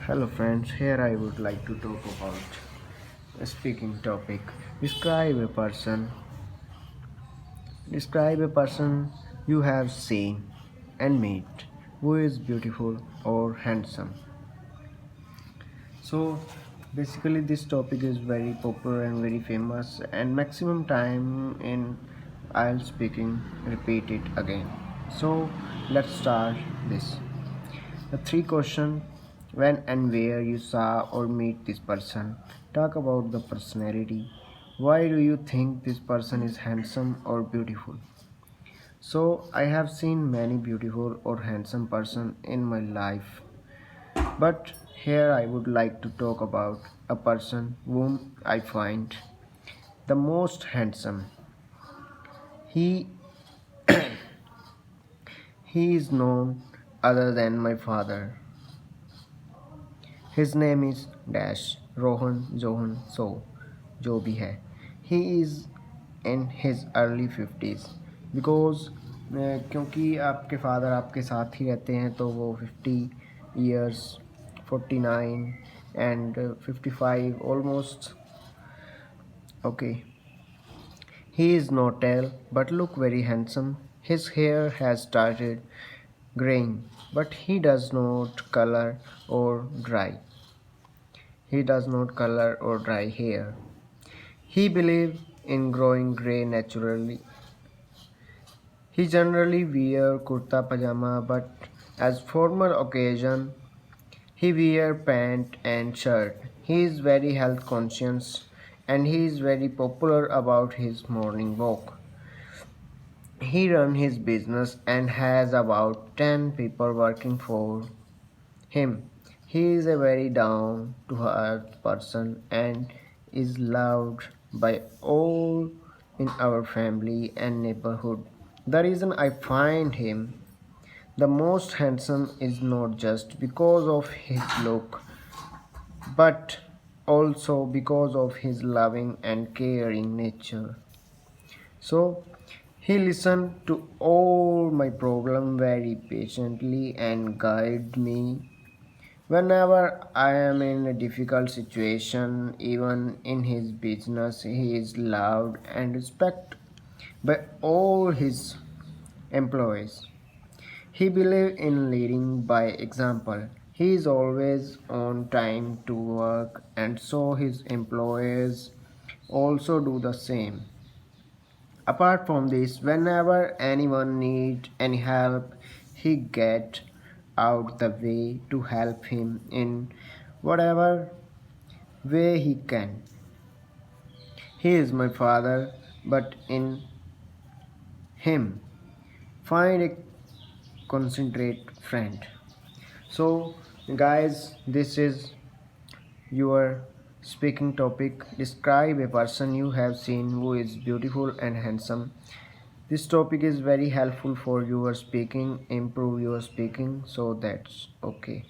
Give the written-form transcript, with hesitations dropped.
Hello friends, here I would like to talk about a speaking topic. Describe a person. Describe a person you have seen and met who is beautiful or handsome. So basically this topic is very popular and very famous and maximum time in I'll speaking repeat it again. So let's start this. The three question when and where you saw or meet this person. Talk about the personality. Why do you think this person is handsome or beautiful? So I have seen many beautiful or handsome person in my life. But here I would like to talk about a person whom I find the most handsome. He he is known other than my father. His name is Dash Rohan Johan So जो भी है. He is in his early 50s because क्योंकि आपके father आपके साथ ही रहते हैं तो वो 50 years 49 and 55 almost. Okay, he is not tall but look very handsome. His hair has started graying but dry. He does not color or dry hair. He believes in growing gray naturally. He generally wear kurta pajama but as formal occasion he wear pant and shirt. He is very health conscious and he is very popular about his morning walk. He runs his business and has about 10 people working for him. He is a very down to earth person and is loved by all in our family and neighborhood. The reason I find him the most handsome is not just because of his look but also because of his loving and caring nature. So he listened to all my problem very patiently and guided me whenever I am in a difficult situation. Even in his business, he is loved and respected by all his employees. He believes in leading by example. He is always on time to work, and so his employees also do the same. Apart from this, whenever anyone needs any help, he get out the way to help him in whatever way he can. He is my father, but in him find a concentrate friend. So guys, this is your speaking topic. Describe a person you have seen who is beautiful and handsome. This topic is very helpful for your speaking, improve your speaking, so that's okay.